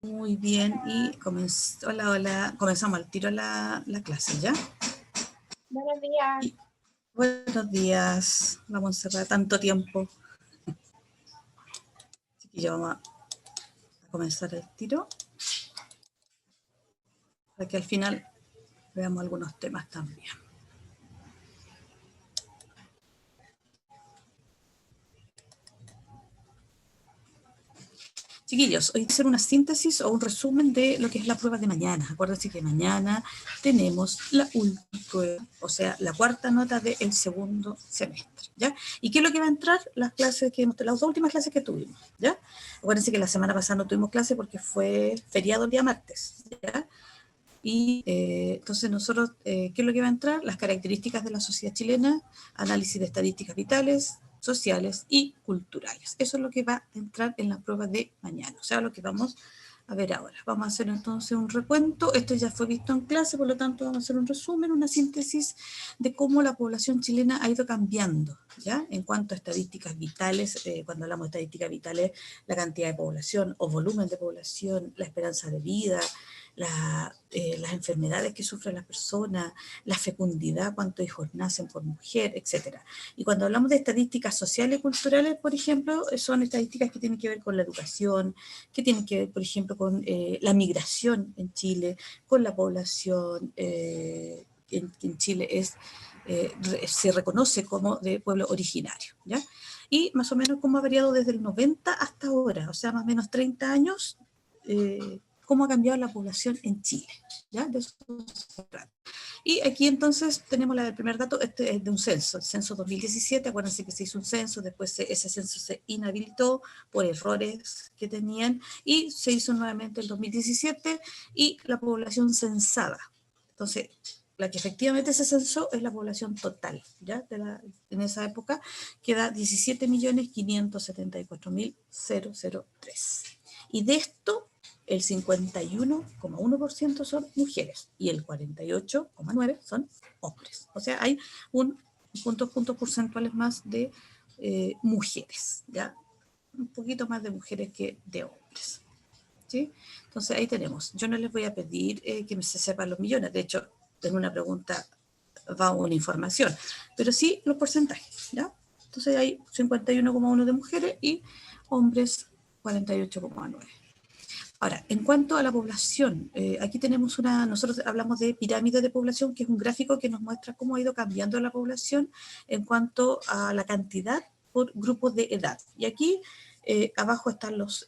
Muy bien, y hola, comenzamos al tiro la clase, ¿ya? Buenos días. Y, buenos días, la Montserrat, tanto tiempo. Así que ya vamos a comenzar el tiro, para que al final veamos algunos temas también. Chiquillos, hoy voy a hacer una síntesis o un resumen de lo que es la prueba de mañana. Acuérdense que mañana tenemos la última prueba, o sea, la cuarta nota del segundo semestre, ¿ya? ¿Y qué es lo que va a entrar? Las dos últimas clases que tuvimos, ¿ya? Acuérdense que la semana pasada no tuvimos clase porque fue feriado el día martes, ¿ya? Y entonces nosotros, ¿qué es lo que va a entrar? Las características de la sociedad chilena, análisis de estadísticas vitales, sociales y culturales. Eso es lo que va a entrar en la prueba de mañana, o sea, lo que vamos a ver ahora. Vamos a hacer entonces un recuento. Esto ya fue visto en clase, por lo tanto vamos a hacer un resumen, una síntesis de cómo la población chilena ha ido cambiando, ¿ya? En cuanto a estadísticas vitales, cuando hablamos de estadísticas vitales, la cantidad de población o volumen de población, la esperanza de vida, las enfermedades que sufren las personas, la fecundidad, cuántos hijos nacen por mujer, etc. Y cuando hablamos de estadísticas sociales y culturales, por ejemplo, son estadísticas que tienen que ver con la educación, que tienen que ver, por ejemplo, con la migración en Chile, con la población que en Chile se reconoce como de pueblo originario, ¿ya? Y más o menos cómo ha variado desde el 90 hasta ahora, o sea, más o menos 30 años, cómo ha cambiado la población en Chile, ¿ya? De eso se trata. Y aquí entonces tenemos el primer dato, este es de un censo, el censo 2017, acuérdense que se hizo un censo, después ese censo se inhabilitó por errores que tenían y se hizo nuevamente el 2017 y la población censada. Entonces, la que efectivamente se censó es la población total, ¿ya? En esa época queda 17.574.003. Y de esto, el 51,1% son mujeres y el 48,9% son hombres. O sea, hay puntos porcentuales más de mujeres, ¿ya? Un poquito más de mujeres que de hombres, ¿sí? Entonces ahí tenemos. Yo no les voy a pedir que se sepan los millones, de hecho, en una pregunta va una información, pero sí los porcentajes, ¿ya? Entonces hay 51,1% de mujeres y hombres 48,9%. Ahora, en cuanto a la población, aquí tenemos nosotros hablamos de pirámide de población, que es un gráfico que nos muestra cómo ha ido cambiando la población en cuanto a la cantidad por grupos de edad. Y aquí abajo están los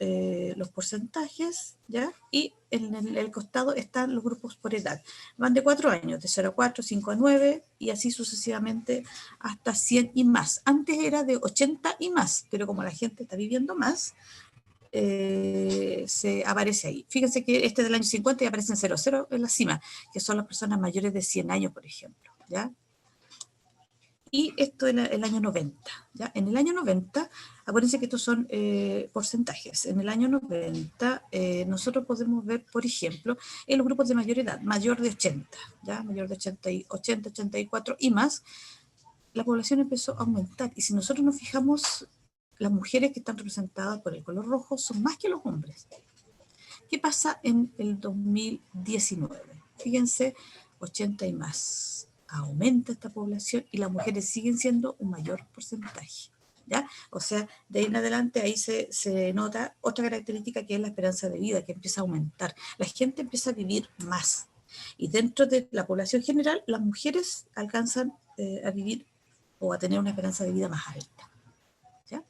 porcentajes, ¿ya? Y en el costado están los grupos por edad. Van de 4 años, de 0 a 4, 5 a 9, y así sucesivamente hasta 100 y más. Antes era de 80 y más, pero como la gente está viviendo más, se aparece ahí. Fíjense que este del año 50 y aparece en 00 en la cima, que son las personas mayores de 100 años, por ejemplo, ¿ya? Y esto en el año 90, ¿ya? En el año 90, acuérdense que estos son porcentajes. En el año 90, nosotros podemos ver, por ejemplo, en los grupos de mayor edad, mayor de 80, ¿ya? Mayor de 80, 84 y más, la población empezó a aumentar. Y si nosotros nos fijamos, las mujeres que están representadas por el color rojo son más que los hombres. ¿Qué pasa en el 2019? Fíjense, 80 y más. Aumenta esta población y las mujeres siguen siendo un mayor porcentaje, ¿ya? O sea, de ahí en adelante ahí se nota otra característica, que es la esperanza de vida, que empieza a aumentar. La gente empieza a vivir más. Y dentro de la población general, las mujeres alcanzan a vivir o a tener una esperanza de vida más alta. ¿Ya?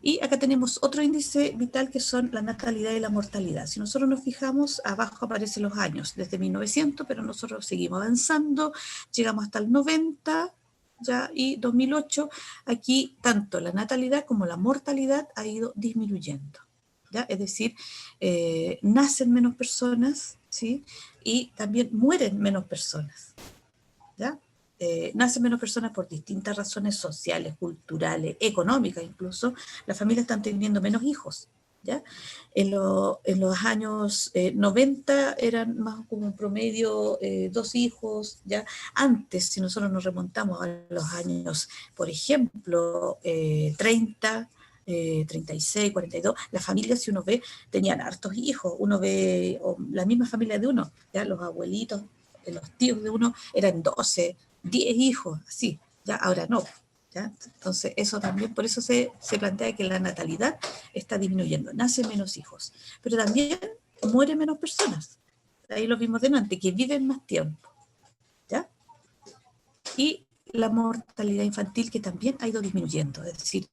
Y acá tenemos otro índice vital, que son la natalidad y la mortalidad. Si nosotros nos fijamos, abajo aparecen los años, desde 1900, pero nosotros seguimos avanzando, llegamos hasta el 90, ¿ya? Y 2008, aquí tanto la natalidad como la mortalidad ha ido disminuyendo, ¿ya? Es decir, nacen menos personas, ¿sí? Y también mueren menos personas, ¿ya? Nacen menos personas por distintas razones sociales, culturales, económicas incluso. Las familias están teniendo menos hijos, ¿ya? En los años 90 eran más como un promedio 2 hijos, ¿ya? Antes, si nosotros nos remontamos a los años, por ejemplo, 30, 36, 42, las familias, si uno ve, tenían hartos hijos, uno ve o la misma familia de uno, ya los abuelitos, los tíos de uno eran 12, 10 hijos, así, ya ahora no, ¿ya? Entonces eso también, por eso se plantea que la natalidad está disminuyendo, nacen menos hijos, pero también mueren menos personas, ahí lo vimos delante, que viven más tiempo, ¿ya? Y la mortalidad infantil que también ha ido disminuyendo, es decir,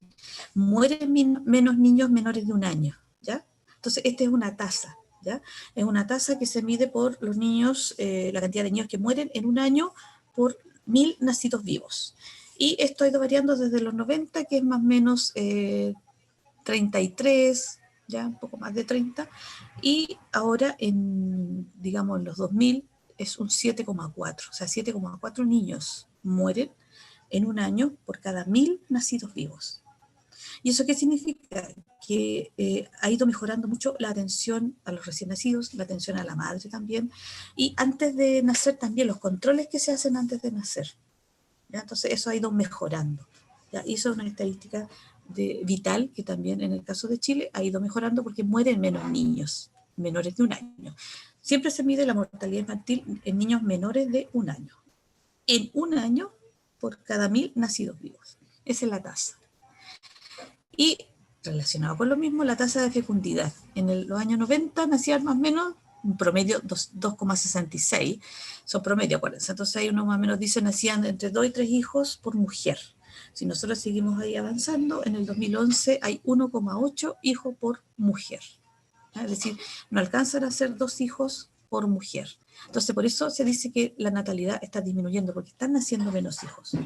mueren menos niños menores de un año, ¿ya? Entonces, esta es una tasa, ¿ya? Es una tasa que se mide por los niños, la cantidad de niños que mueren en un año por 1000 nacidos vivos. Y esto ha ido variando desde los 90, que es más o menos 33, ya un poco más de 30, y ahora en, digamos, en los 2000 es un 7,4, o sea, 7,4 niños mueren en un año por cada 1000 nacidos vivos. ¿Y eso qué significa? Que ha ido mejorando mucho la atención a los recién nacidos, la atención a la madre también, y antes de nacer también, los controles que se hacen antes de nacer, ¿ya? Entonces eso ha ido mejorando, ¿ya? Y eso es una estadística vital que también en el caso de Chile ha ido mejorando porque mueren menos niños, menores de un año. Siempre se mide la mortalidad infantil en niños menores de un año. En un año por cada 1000 nacidos vivos. Esa es la tasa. Y relacionado con lo mismo, la tasa de fecundidad. En los años 90 nacían más o menos un promedio 2,66, son promedio, acuérdense. Entonces ahí uno más o menos dice nacían entre 2 y 3 hijos por mujer. Si nosotros seguimos ahí avanzando, en el 2011 hay 1,8 hijos por mujer. Es decir, no alcanzan a ser 2 hijos por mujer. Entonces por eso se dice que la natalidad está disminuyendo, porque están naciendo menos hijos.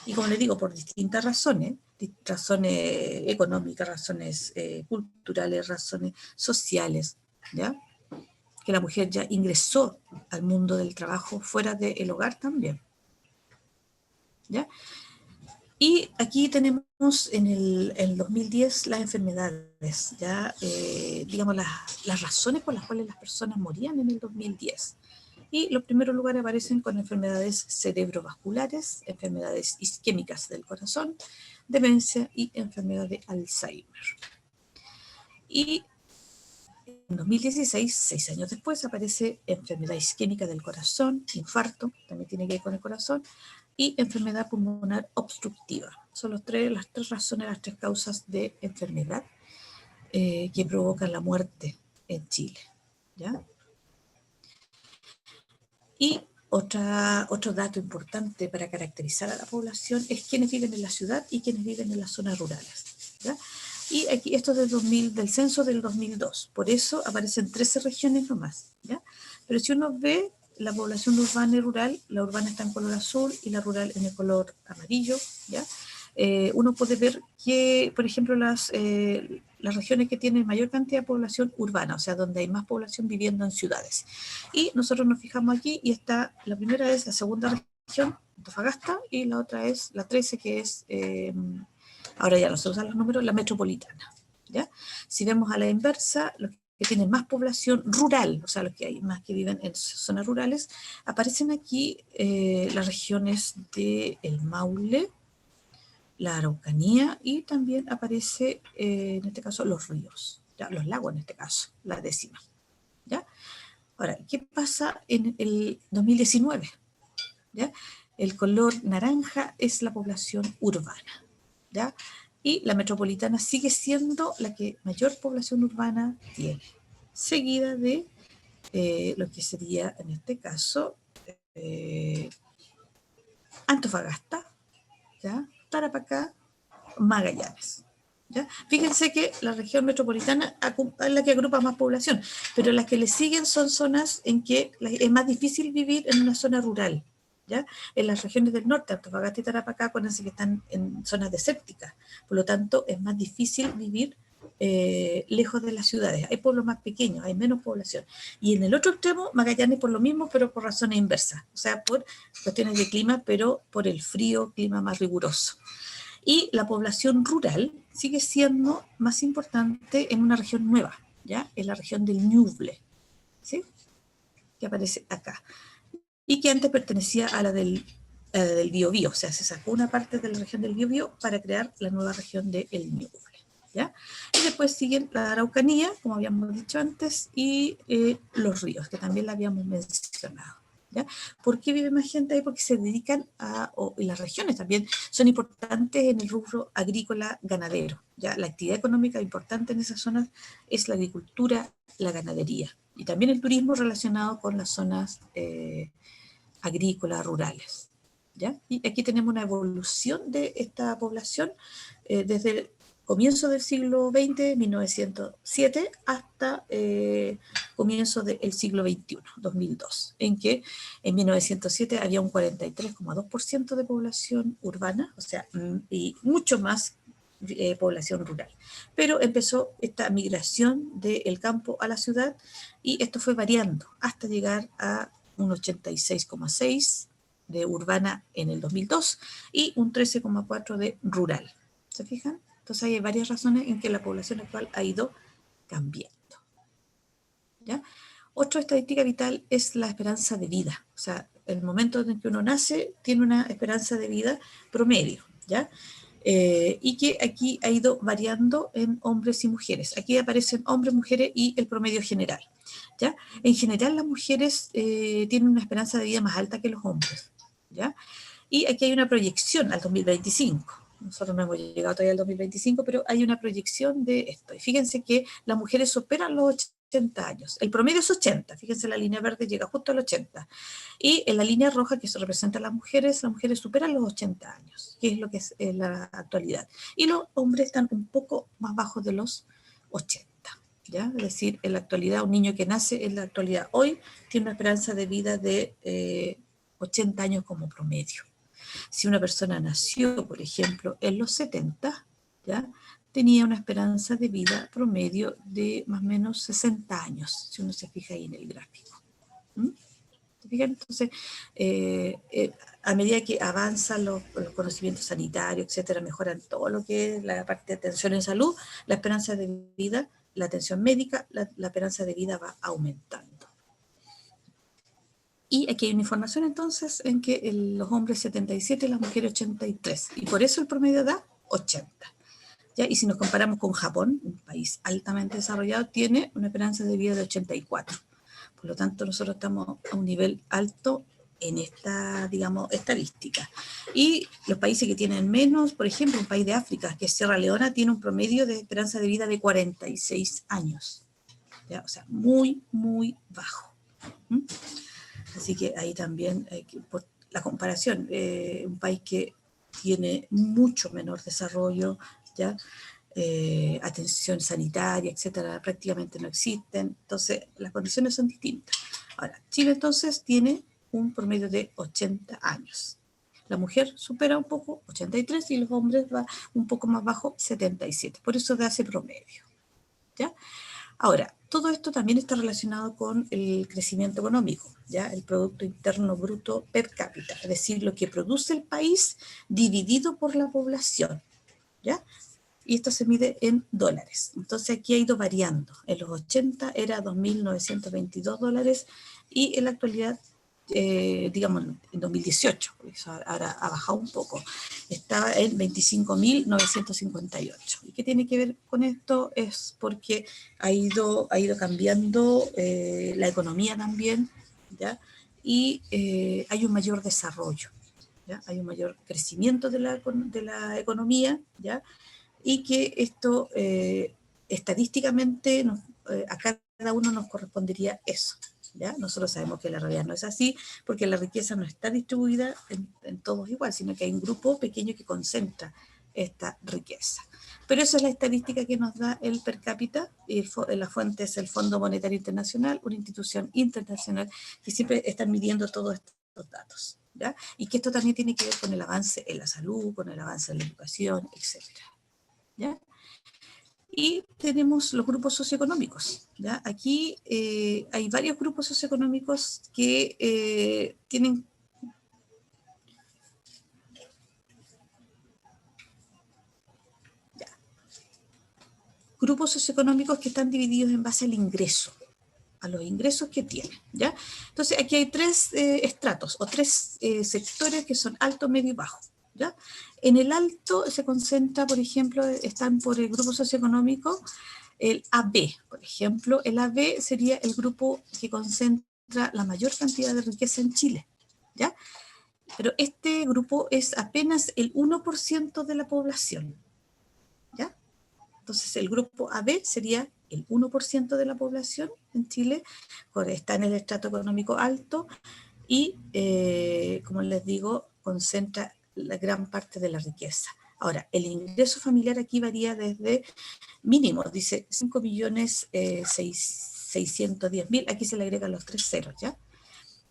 Y como les digo, por distintas razones económicas, razones culturales, razones sociales, ¿ya? Que la mujer ya ingresó al mundo del trabajo fuera del hogar también, ¿ya? Y aquí tenemos en el 2010 las enfermedades, ¿ya? Digamos las razones por las cuales las personas morían en el 2010. Y los primeros lugares aparecen con enfermedades cerebrovasculares, enfermedades isquémicas del corazón, demencia y enfermedad de Alzheimer. Y en 2016, 6 años después, aparece enfermedad isquémica del corazón, infarto, también tiene que ver con el corazón, y enfermedad pulmonar obstructiva. Son las tres razones, las tres causas de enfermedad que provocan la muerte en Chile, ¿ya? Y otro dato importante para caracterizar a la población es quiénes viven en la ciudad y quiénes viven en las zonas rurales, ¿ya? Y aquí esto es del censo del 2002, por eso aparecen 13 regiones nomás, ¿ya? Pero si uno ve la población urbana y rural, la urbana está en color azul y la rural en el color amarillo, ¿ya? Uno puede ver que, por ejemplo, las regiones que tienen mayor cantidad de población urbana, o sea, donde hay más población viviendo en ciudades. Y nosotros nos fijamos aquí y está, la primera es la segunda región, Antofagasta, y la otra es la 13, que es, ahora ya no se usan los números, la metropolitana, ¿ya? Si vemos a la inversa, los que tienen más población rural, o sea, los que hay más que viven en zonas rurales, aparecen aquí las regiones de el Maule, la Araucanía, y también aparece, en este caso, los ríos, ¿ya? Los lagos en este caso, la décima, ¿ya? Ahora, ¿qué pasa en el 2019? ¿Ya? El color naranja es la población urbana, ¿ya? Y la metropolitana sigue siendo la que mayor población urbana tiene, seguida de lo que sería, en este caso, Antofagasta, ¿ya? Tarapacá, Magallanes, ¿ya? Fíjense que la región metropolitana es la que agrupa más población, pero las que le siguen son zonas en que es más difícil vivir en una zona rural, ¿ya? En las regiones del norte, Antofagasta y Tarapacá, acuérdense que están en zonas desérticas, por lo tanto es más difícil vivir lejos de las ciudades. Hay pueblos más pequeños, hay menos población. Y en el otro extremo, Magallanes por lo mismo, pero por razones inversas, o sea, por cuestiones de clima, pero por el frío, clima más riguroso. Y la población rural sigue siendo más importante en una región nueva, ¿ya? En la región del Ñuble, ¿sí? Que aparece acá. Y que antes pertenecía a la del del Biobío, o sea, se sacó una parte de la región del Biobío para crear la nueva región del Ñuble, ¿ya? Y después siguen la Araucanía, como habíamos dicho antes, y los ríos, que también la habíamos mencionado, ¿ya? ¿Por qué vive más gente ahí? Porque se dedican y las regiones también son importantes en el rubro agrícola ganadero, ¿ya? La actividad económica importante en esas zonas es la agricultura, la ganadería, y también el turismo relacionado con las zonas agrícolas, rurales, ¿ya? Y aquí tenemos una evolución de esta población desde el comienzo del siglo XX, 1907, hasta comienzo del siglo XXI, 2002, en que en 1907 había un 43,2% de población urbana, o sea, y mucho más población rural. Pero empezó esta migración del campo a la ciudad y esto fue variando hasta llegar a un 86,6% de urbana en el 2002 y un 13,4% de rural. ¿Se fijan? Entonces hay varias razones en que la población actual ha ido cambiando, ¿ya? Otra estadística vital es la esperanza de vida. O sea, el momento en que uno nace tiene una esperanza de vida promedio, ¿ya? Y que aquí ha ido variando en hombres y mujeres. Aquí aparecen hombres, mujeres y el promedio general, ¿ya? En general las mujeres tienen una esperanza de vida más alta que los hombres, ¿ya? Y aquí hay una proyección al 2025. Nosotros no hemos llegado todavía al 2025, pero hay una proyección de esto. Y fíjense que las mujeres superan los 80 años. El promedio es 80. Fíjense, la línea verde llega justo al 80. Y en la línea roja, que se representa a las mujeres superan los 80 años, que es lo que es la actualidad. Y los hombres están un poco más bajos de los 80. ¿Ya? Es decir, en la actualidad, un niño que nace en la actualidad hoy tiene una esperanza de vida de 80 años como promedio. Si una persona nació, por ejemplo, en los 70, ¿ya? Tenía una esperanza de vida promedio de más o menos 60 años, si uno se fija ahí en el gráfico. ¿Mm? ¿Se fijan? Entonces, a medida que avanzan los conocimientos sanitarios, etcétera, mejoran todo lo que es la parte de atención en salud, la esperanza de vida, la atención médica, la esperanza de vida va aumentando. Y aquí hay una información entonces en que los hombres 77 y las mujeres 83. Y por eso el promedio da 80. ¿Ya? Y si nos comparamos con Japón, un país altamente desarrollado, tiene una esperanza de vida de 84. Por lo tanto, nosotros estamos a un nivel alto en esta, digamos, estadística. Y los países que tienen menos, por ejemplo, un país de África, que es Sierra Leona, tiene un promedio de esperanza de vida de 46 años. ¿Ya? O sea, muy, muy bajo. ¿Mm? Así que ahí también, por la comparación, un país que tiene mucho menor desarrollo, ¿ya? Atención sanitaria, etcétera, prácticamente no existen. Entonces, las condiciones son distintas. Ahora, Chile entonces tiene un promedio de 80 años. La mujer supera un poco 83 y los hombres va un poco más bajo 77. Por eso da ese promedio, ¿ya? Ahora, todo esto también está relacionado con el crecimiento económico, ¿ya? El Producto Interno Bruto per cápita, es decir, lo que produce el país dividido por la población, ¿ya? Y esto se mide en dólares. Entonces aquí ha ido variando. En los 80 era 2.922 dólares y en la actualidad, digamos, en 2018, ahora ha bajado un poco, estaba en 25.958. ¿Y qué tiene que ver con esto? Es porque ha ido cambiando la economía también, ¿ya? Y hay un mayor desarrollo, ¿ya? Hay un mayor crecimiento de la economía, ¿ya? Y que esto estadísticamente a cada uno nos correspondería eso, ¿ya? Nosotros sabemos que la realidad no es así, porque la riqueza no está distribuida en todos igual, sino que hay un grupo pequeño que concentra esta riqueza. Pero esa es la estadística que nos da el per cápita, y la fuente es el Fondo Monetario Internacional, una institución internacional que siempre está midiendo todos estos datos, ¿ya? Y que esto también tiene que ver con el avance en la salud, con el avance en la educación, etcétera, ¿ya? Y tenemos los grupos socioeconómicos, ¿ya? Aquí hay varios grupos socioeconómicos que tienen... Ya, grupos socioeconómicos que están divididos en base al ingreso, a los ingresos que tienen, ¿ya? Entonces aquí hay tres estratos o tres sectores que son alto, medio y bajo, ¿ya? En el alto se concentra, por ejemplo, están por el grupo socioeconómico, el AB, por ejemplo. El AB sería el grupo que concentra la mayor cantidad de riqueza en Chile, ¿ya? Pero este grupo es apenas el 1% de la población, ¿ya? Entonces el grupo AB sería el 1% de la población en Chile, está en el estrato económico alto y, como les digo, concentra la gran parte de la riqueza. Ahora, el ingreso familiar aquí varía desde mínimo, dice 5.610.000, aquí se le agregan los 3 ceros, ¿ya?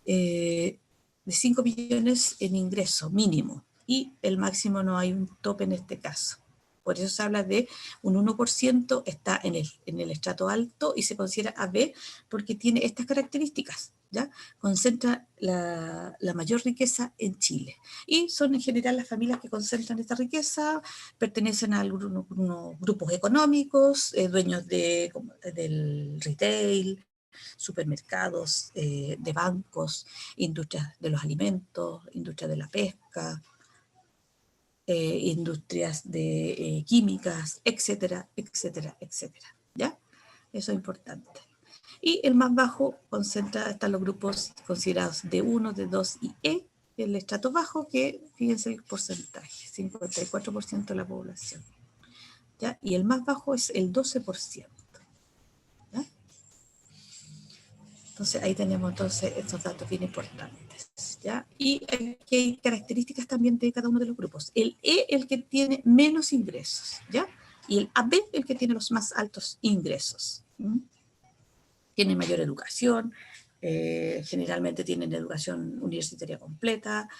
De 5 millones en ingreso mínimo, y el máximo no hay un tope en este caso. Por eso se habla de un 1%, está en el estrato alto y se considera AB porque tiene estas características, ¿ya? Concentra la mayor riqueza en Chile. Y son en general las familias que concentran esta riqueza, pertenecen a algunos grupos económicos, dueños del retail, supermercados, de bancos, industrias de los alimentos, industrias de la pesca, industrias de químicas, etcétera, etcétera, etcétera, ¿ya? Eso es importante. Y el más bajo están los grupos considerados D1, D2 y E, el estrato bajo, que fíjense el porcentaje, 54% de la población, ¿ya? Y el más bajo es el 12%. Entonces ahí tenemos estos datos bien importantes, ¿ya? Y aquí hay características también de cada uno de los grupos. El E, el que tiene menos ingresos, ¿ya? Y el AB, el que tiene los más altos ingresos. Tienen mayor educación, generalmente tienen educación universitaria completa,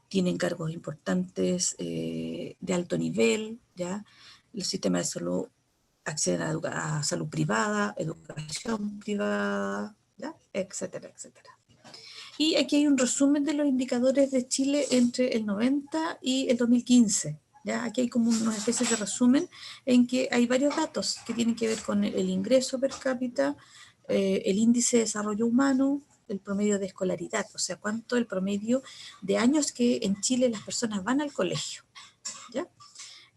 tienen cargos importantes de alto nivel, ¿ya? El sistema de salud acceden a salud privada, educación privada, ¿ya? Etcétera, etcétera. Y aquí hay un resumen de los indicadores de Chile entre el 90 y el 2015. ¿Ya? Aquí hay como unas especies de resumen en que hay varios datos que tienen que ver con el ingreso per cápita, el índice de desarrollo humano, el promedio de escolaridad, o sea, cuánto el promedio de años que en Chile las personas van al colegio, ¿ya?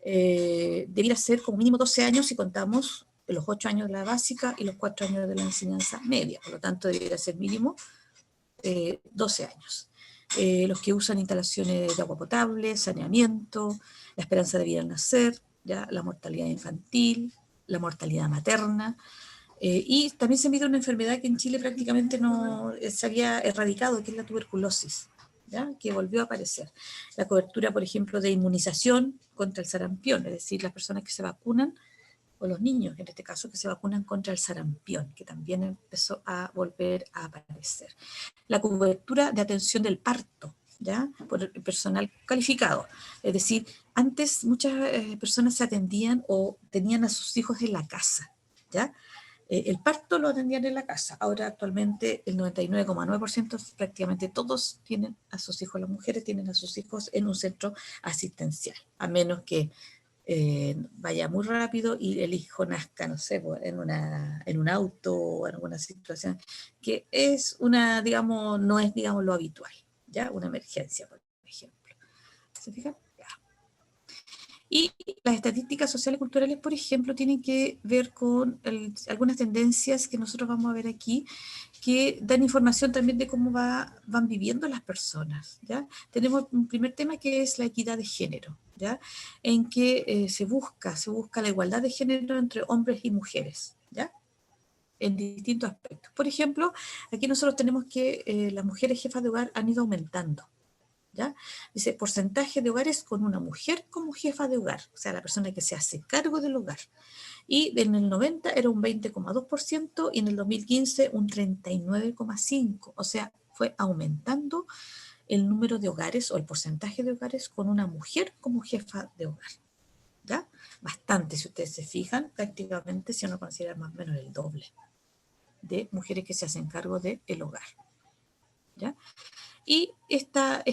Debería ser como mínimo 12 años si contamos los 8 años de la básica y los 4 años de la enseñanza media, por lo tanto debería ser mínimo 12 años. Los que usan instalaciones de agua potable, saneamiento, la esperanza de vida al nacer, ¿ya? La mortalidad infantil, la mortalidad materna, y también se mide una enfermedad que en Chile prácticamente no se había erradicado, que es la tuberculosis, ¿ya? Que volvió a aparecer. La cobertura, por ejemplo, de inmunización contra el sarampión, es decir, las personas que se vacunan, o los niños, en este caso, que se vacunan contra el sarampión, que también empezó a volver a aparecer. La cobertura de atención del parto, ¿ya? Por el personal calificado. Es decir, antes muchas personas se atendían o tenían a sus hijos en la casa, ¿ya? El parto lo atendían en la casa. Ahora actualmente el 99,9%, prácticamente todos tienen a sus hijos, las mujeres tienen a sus hijos en un centro asistencial, a menos que vaya muy rápido y el hijo nazca, no sé, en un auto o en alguna situación que es una, digamos, no es, digamos, lo habitual, ¿ya? Una emergencia, por ejemplo. ¿Se fijan? Ya. Y las estadísticas sociales y culturales, por ejemplo, tienen que ver con algunas tendencias que nosotros vamos a ver aquí, que dan información también de cómo van viviendo las personas, ¿ya? Tenemos un primer tema que es la equidad de género, ¿ya? En que se busca la igualdad de género entre hombres y mujeres, ¿ya? En distintos aspectos. Por ejemplo, aquí nosotros tenemos que las mujeres jefas de hogar han ido aumentando, ¿ya? Dice, porcentaje de hogares con una mujer como jefa de hogar, o sea, la persona que se hace cargo del hogar. Y en el 90 era un 20,2% y en el 2015 un 39,5%. O sea, fue aumentando el número de hogares o el porcentaje de hogares con una mujer como jefa de hogar, ¿ya? Bastante, si ustedes se fijan, prácticamente, si uno considera más o menos el doble de mujeres que se hacen cargo del hogar, ¿ya? Y estas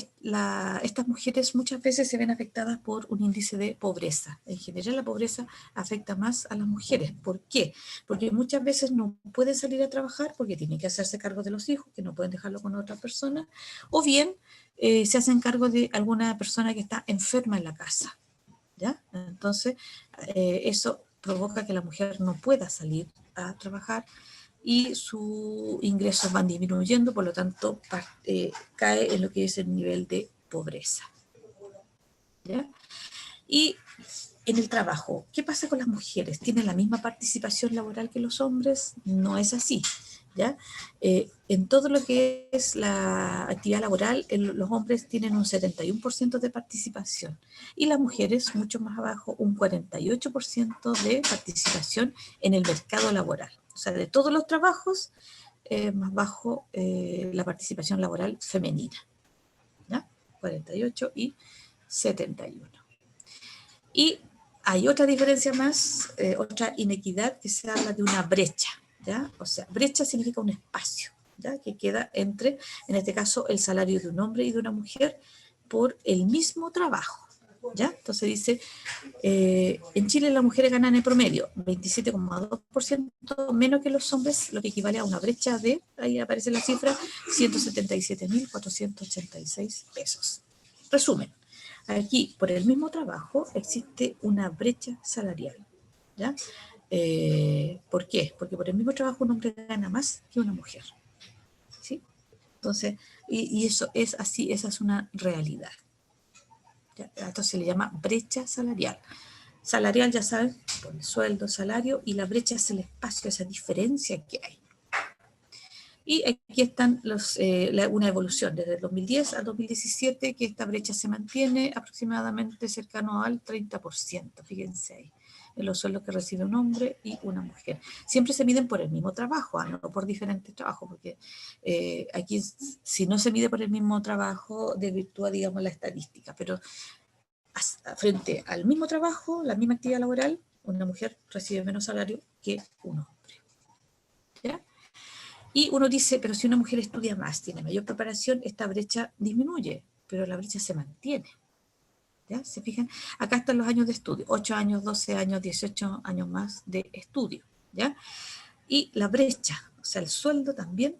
mujeres muchas veces se ven afectadas por un índice de pobreza. En general la pobreza afecta más a las mujeres. ¿Por qué? Porque muchas veces no pueden salir a trabajar porque tienen que hacerse cargo de los hijos, que no pueden dejarlo con otra persona, o bien se hacen cargo de alguna persona que está enferma en la casa, ¿ya? Entonces, eso provoca que la mujer no pueda salir a trabajar y sus ingresos van disminuyendo, por lo tanto cae en lo que es el nivel de pobreza, ¿ya? Y en el trabajo, ¿qué pasa con las mujeres? ¿Tienen la misma participación laboral que los hombres? No es así, ¿ya? En todo lo que es la actividad laboral, los hombres tienen un 71% de participación y las mujeres, mucho más abajo, un 48% de participación en el mercado laboral. O sea, de todos los trabajos, más bajo la participación laboral femenina, ¿ya? 48 y 71. Y hay otra diferencia más, otra inequidad, que se habla de una brecha, ¿ya? O sea, brecha significa un espacio, ¿ya? Que queda entre, en este caso, el salario de un hombre y de una mujer por el mismo trabajo, ¿ya? Entonces dice, en Chile las mujeres ganan en promedio 27,2% menos que los hombres, lo que equivale a una brecha de, ahí aparece la cifra, 177.486 pesos. Resumen, aquí por el mismo trabajo existe una brecha salarial, ¿ya? ¿Por qué? Porque por el mismo trabajo un hombre gana más que una mujer, ¿sí? Entonces, y eso es así, esa es una realidad. ¿Ya? Esto se le llama brecha salarial. Salarial, ya saben, por el sueldo, salario, y la brecha es el espacio, esa diferencia que hay. Y aquí están una evolución desde el 2010 al 2017, que esta brecha se mantiene aproximadamente cercano al 30%, fíjense ahí, en los sueldos que recibe un hombre y una mujer. Siempre se miden por el mismo trabajo, no por diferentes trabajos, porque aquí si no se mide por el mismo trabajo, desvirtúa, digamos, la estadística, pero frente al mismo trabajo, la misma actividad laboral, una mujer recibe menos salario que un hombre, ¿ya? Y uno dice, pero si una mujer estudia más, tiene mayor preparación, esta brecha disminuye, pero la brecha se mantiene, ¿ya? ¿Se fijan? Acá están los años de estudio, 8 años, 12 años, 18 años más de estudio, ¿ya? Y la brecha, o sea, el sueldo también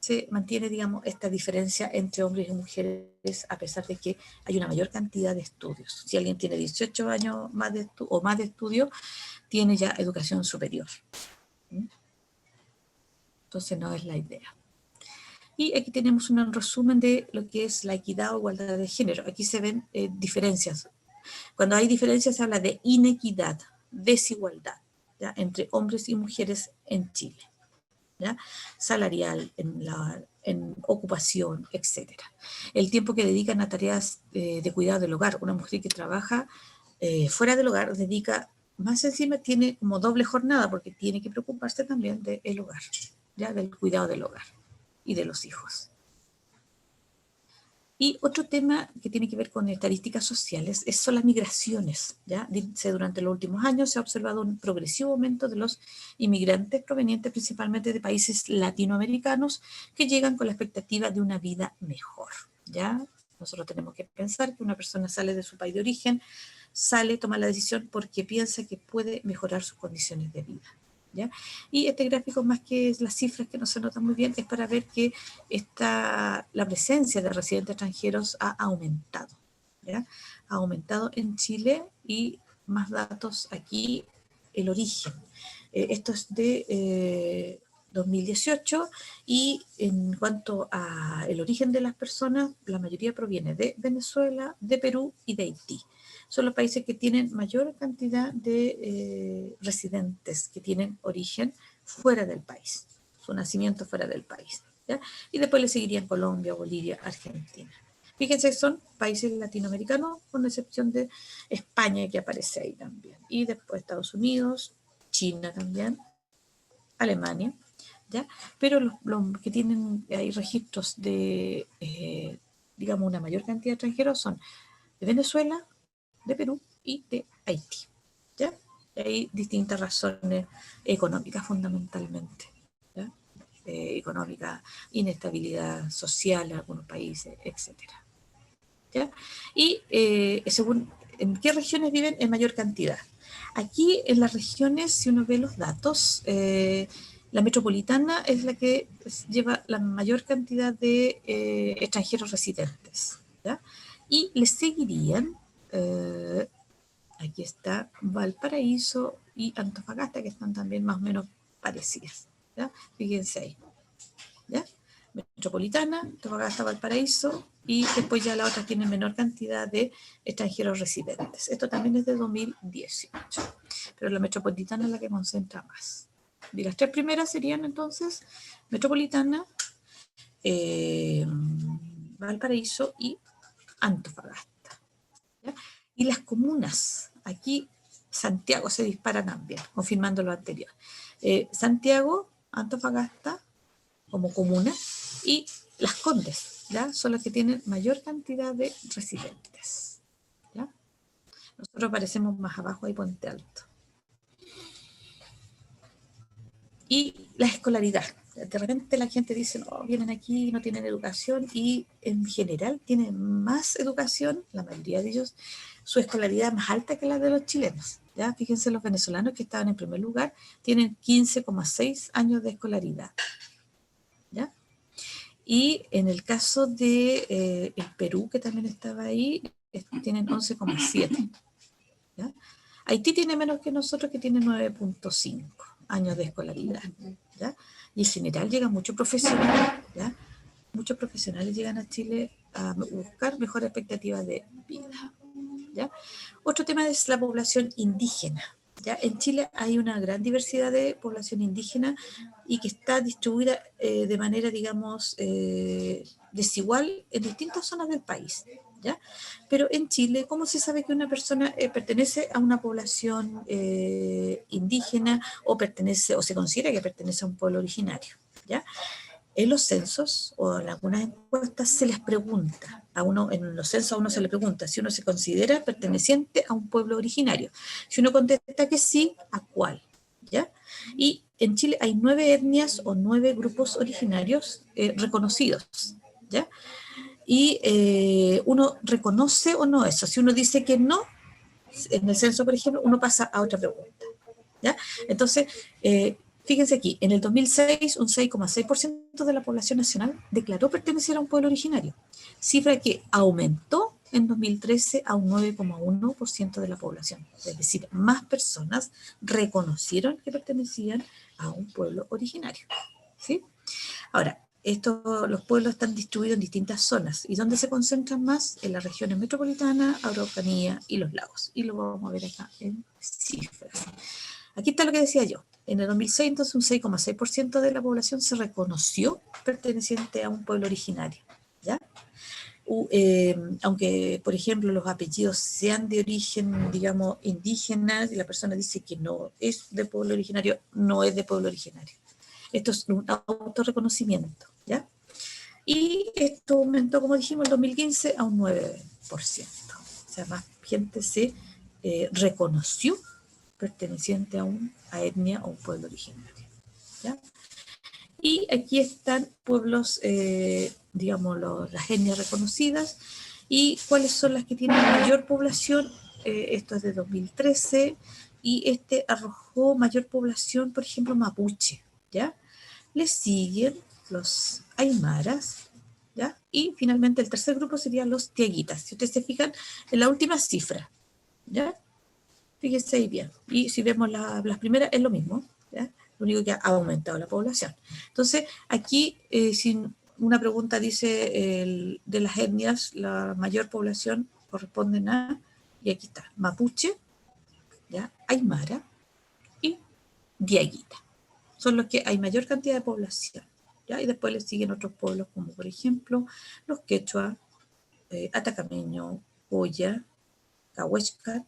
se mantiene, digamos, esta diferencia entre hombres y mujeres a pesar de que hay una mayor cantidad de estudios. Si alguien tiene 18 años más o más de estudio, tiene ya educación superior. Entonces no es la idea. Y aquí tenemos un resumen de lo que es la equidad o igualdad de género. Aquí se ven diferencias. Cuando hay diferencias se habla de inequidad, desigualdad, ¿ya? Entre hombres y mujeres en Chile, ¿ya? Salarial, en ocupación, etc. El tiempo que dedican a tareas de cuidado del hogar. Una mujer que trabaja fuera del hogar dedica, más encima tiene como doble jornada porque tiene que preocuparse también del hogar, ¿ya? Del cuidado del hogar y de los hijos. Y otro tema que tiene que ver con estadísticas sociales son las migraciones, ¿ya? Dice, durante los últimos años se ha observado un progresivo aumento de los inmigrantes provenientes principalmente de países latinoamericanos que llegan con la expectativa de una vida mejor, ¿ya? Nosotros tenemos que pensar que una persona sale de su país de origen, toma la decisión porque piensa que puede mejorar sus condiciones de vida, ¿ya? Y este gráfico, más que las cifras que no se notan muy bien, es para ver que la presencia de residentes extranjeros ha aumentado, ¿ya? Ha aumentado en Chile y más datos aquí, el origen. Esto es de 2018 y en cuanto al origen de las personas, la mayoría proviene de Venezuela, de Perú y de Haití. Son los países que tienen mayor cantidad de residentes que tienen origen fuera del país, su nacimiento fuera del país, ¿ya? Y después le seguirían Colombia, Bolivia, Argentina. Fíjense, son países latinoamericanos, con excepción de España, que aparece ahí también. Y después Estados Unidos, China también, Alemania, ¿ya? Pero los que tienen ahí registros de, digamos, una mayor cantidad de extranjeros son de Venezuela, de Perú y de Haití, ¿ya? Y hay distintas razones económicas fundamentalmente, ¿ya? económica, inestabilidad social en algunos países, etc. ¿Ya? Y según en qué regiones viven en mayor cantidad. Aquí en las regiones, si uno ve los datos, la metropolitana es la que lleva la mayor cantidad de extranjeros residentes, ¿ya? Y les seguirían, aquí está Valparaíso y Antofagasta, que están también más o menos parecidas, ¿ya? Fíjense ahí, ¿ya? Metropolitana, Antofagasta, Valparaíso, y después ya la otra tiene menor cantidad de extranjeros residentes. Esto también es de 2018, pero la metropolitana es la que concentra más. Y las tres primeras serían entonces Metropolitana, Valparaíso y Antofagasta, ¿ya? Y las comunas, aquí Santiago se dispara también, confirmando lo anterior. Santiago, Antofagasta como comuna, y Las Condes, ¿ya? Son las que tienen mayor cantidad de residentes, ¿ya? Nosotros aparecemos más abajo, ahí Puente Alto. Y la escolaridad. De repente la gente dice, no, vienen aquí, no tienen educación, y en general tienen más educación, la mayoría de ellos, su escolaridad es más alta que la de los chilenos. ¿Ya? Fíjense, los venezolanos que estaban en primer lugar tienen 15,6 años de escolaridad. ¿Ya? Y en el caso de el Perú, que también estaba ahí, tienen 11,7. ¿Ya? Haití tiene menos que nosotros, que tiene 9,5 años de escolaridad, ¿ya? Y en general llegan muchos profesionales, ¿ya? Muchos profesionales llegan a Chile a buscar mejor expectativa de vida, ¿ya? Otro tema es la población indígena, ¿ya? En Chile hay una gran diversidad de población indígena y que está distribuida de manera, digamos, desigual en distintas zonas del país, ¿ya? Pero en Chile, ¿cómo se sabe que una persona pertenece a una población indígena o pertenece o se considera que pertenece a un pueblo originario? ¿Ya? En los censos o en algunas encuestas se les pregunta a uno, en los censos a uno se le pregunta si uno se considera perteneciente a un pueblo originario. Si uno contesta que sí, ¿a cuál? ¿Ya? Y en Chile hay 9 etnias o 9 grupos originarios reconocidos, ¿ya? Y uno reconoce o no eso. Si uno dice que no, en el censo, por ejemplo, uno pasa a otra pregunta, ¿ya? Entonces, fíjense aquí, en el 2006 un 6,6% de la población nacional declaró pertenecer a un pueblo originario, cifra que aumentó en 2013 a un 9,1% de la población. Es decir, más personas reconocieron que pertenecían a un pueblo originario, ¿sí? Ahora, los pueblos están distribuidos en distintas zonas. ¿Y dónde se concentran más? En las regiones metropolitanas, Araucanía y los lagos. Y lo vamos a ver acá en cifras. Aquí está lo que decía yo. En el 2006, entonces, un 6,6% de la población se reconoció perteneciente a un pueblo originario, ¿ya? Aunque, por ejemplo, los apellidos sean de origen, digamos, indígena, y la persona dice que no es de pueblo originario, no es de pueblo originario. Esto es un autorreconocimiento, ¿ya? Y esto aumentó, como dijimos, en 2015 a un 9%. O sea, más gente se reconoció perteneciente a etnia o un pueblo originario, ¿ya? Y aquí están pueblos, digamos, las etnias reconocidas, y cuáles son las que tienen mayor población. Esto es de 2013, y este arrojó mayor población, por ejemplo, mapuche, ¿ya? Le siguen los aymaras, ¿ya? Y finalmente el tercer grupo serían los tiaguitas. Si ustedes se fijan en la última cifra, ¿ya? Fíjense ahí bien. Y si vemos las primeras, es lo mismo, ¿ya? Lo único que ha aumentado la población. Entonces, aquí, si una pregunta dice de las etnias, la mayor población corresponden a, y aquí está, mapuche, ¿ya? Aymara y diaguita. Son los que hay mayor cantidad de población, ¿ya? Y después le siguen otros pueblos como, por ejemplo, los quechua, atacameño, oya, cahuéscar,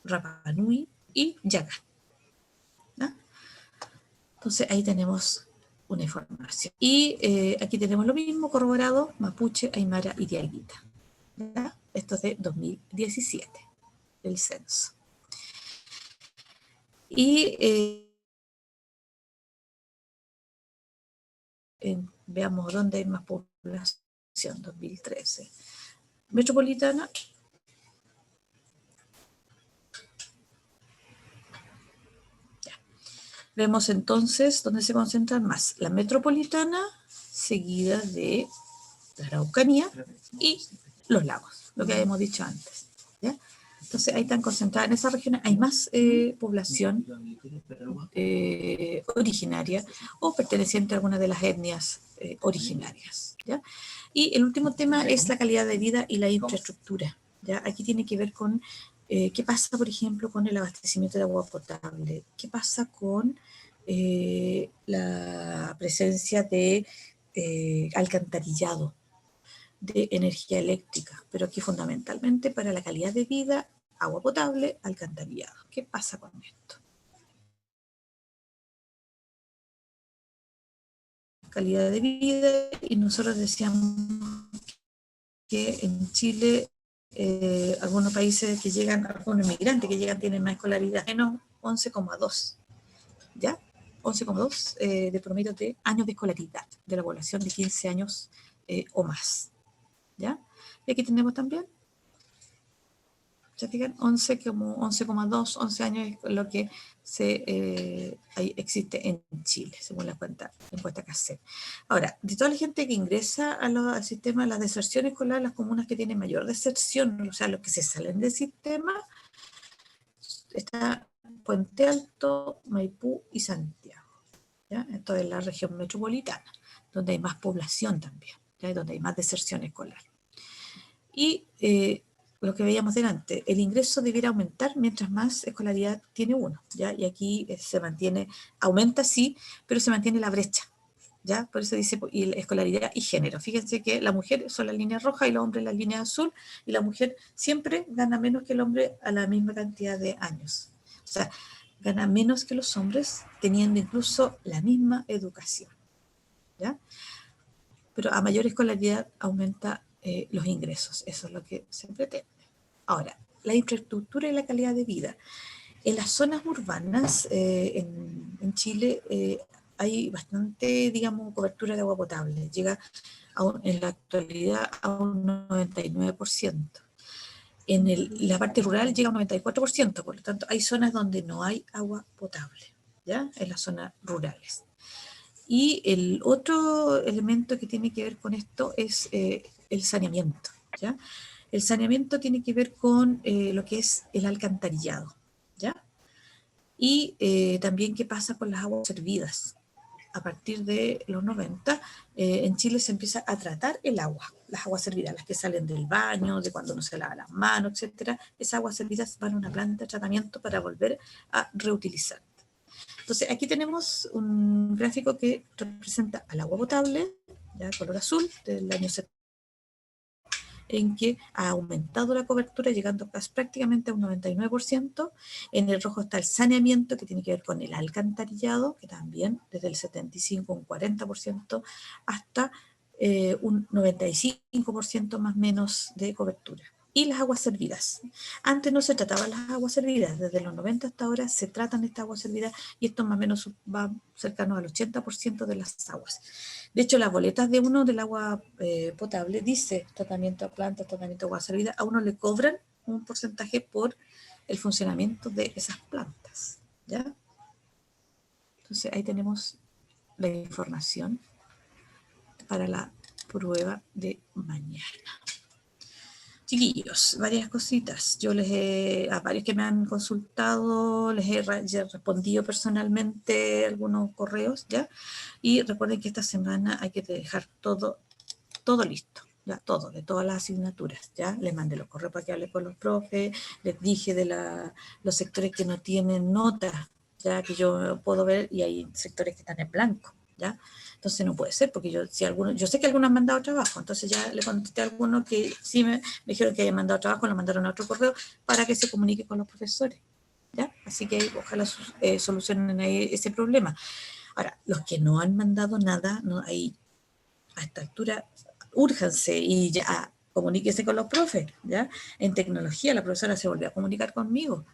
rapanui y yagan, ¿ya? Entonces ahí tenemos una información. Y aquí tenemos lo mismo corroborado: mapuche, aymara y diaguita, ¿ya? Esto es de 2017, el censo. Y veamos dónde hay más población, 2013. Metropolitana. Ya. Vemos entonces dónde se concentran más. La metropolitana, seguida de la Araucanía y los lagos, lo que habíamos dicho antes. ¿Ya? Entonces ahí están concentradas en esas regiones, hay más población originaria o perteneciente a alguna de las etnias originarias. ¿Ya? Y el último tema es la calidad de vida y la infraestructura. ¿Ya? Aquí tiene que ver con qué pasa, por ejemplo, con el abastecimiento de agua potable, qué pasa con la presencia de alcantarillado, de energía eléctrica, pero aquí fundamentalmente para la calidad de vida, agua potable, alcantarillado. ¿Qué pasa con esto? Calidad de vida, y nosotros decíamos que en Chile algunos países que llegan, algunos inmigrantes que llegan tienen más escolaridad, menos 11,2, ¿ya? 11,2 de promedio de años de escolaridad de la población de 15 años o más, ¿ya? Y aquí tenemos también, ¿se fijan? 11,2, 11 años es lo que existe en Chile, según la encuesta CACEP. Ahora, de toda la gente que ingresa al sistema, la deserción escolar, las comunas que tienen mayor deserción, o sea, los que se salen del sistema, está Puente Alto, Maipú y Santiago. ¿Ya? Esto es la región metropolitana, donde hay más población también, ¿ya? Donde hay más deserción escolar. Y lo que veíamos delante, el ingreso debiera aumentar mientras más escolaridad tiene uno, ¿ya? Y aquí se mantiene, aumenta sí, pero se mantiene la brecha, ¿ya? Por eso dice, y la escolaridad y género. Fíjense que la mujer son las líneas rojas y los hombres las líneas azul, y la mujer siempre gana menos que el hombre a la misma cantidad de años. O sea, gana menos que los hombres teniendo incluso la misma educación, ¿ya? Pero a mayor escolaridad aumenta los ingresos, eso es lo que se pretende. Ahora, la infraestructura y la calidad de vida. En las zonas urbanas en Chile hay bastante, digamos, cobertura de agua potable, llega en la actualidad a un 99%. En la parte rural llega a un 94%, por lo tanto hay zonas donde no hay agua potable, ¿ya? En las zonas rurales. Y el otro elemento que tiene que ver con esto es el saneamiento, ¿ya? El saneamiento tiene que ver con lo que es el alcantarillado, ¿ya? Y también qué pasa con las aguas servidas. A partir de los 90, en Chile se empieza a tratar el agua, las aguas servidas, las que salen del baño, de cuando uno se lava las manos, etcétera. Esas aguas servidas van a una planta de tratamiento para volver a reutilizar. Entonces, aquí tenemos un gráfico que representa al agua potable, ya color azul, del año 70, en que ha aumentado la cobertura, llegando prácticamente a un 99%. En el rojo está el saneamiento, que tiene que ver con el alcantarillado, que también desde el 75, un 40%, hasta un 95% más o menos de cobertura. Y las aguas servidas. Antes no se trataban las aguas servidas, desde los 90 hasta ahora se tratan estas aguas servidas y esto más o menos va cercano al 80% de las aguas. De hecho, las boletas de uno del agua potable dice tratamiento de plantas, tratamiento de agua servida, a uno le cobran un porcentaje por el funcionamiento de esas plantas, ¿ya? Entonces ahí tenemos la información para la prueba de mañana. Chiquillos, varias cositas. Yo a varios que me han consultado, les he respondido personalmente algunos correos, ¿ya? Y recuerden que esta semana hay que dejar todo listo, ya, todo, de todas las asignaturas, ¿ya? Les mandé los correos para que hable con los profes, les dije de los sectores que no tienen notas, ya, que yo puedo ver, y hay sectores que están en blanco, ¿ya? Entonces no puede ser, porque yo sé que algunos han mandado trabajo, entonces ya le contesté a algunos que sí me dijeron que habían mandado trabajo, lo mandaron a otro correo para que se comunique con los profesores, ¿ya? Así que ojalá solucionen ahí ese problema. Ahora, los que no han mandado nada, no, ahí a esta altura, úrjanse y ya comuníquese con los profes, ¿ya? En tecnología la profesora se volvió a comunicar conmigo.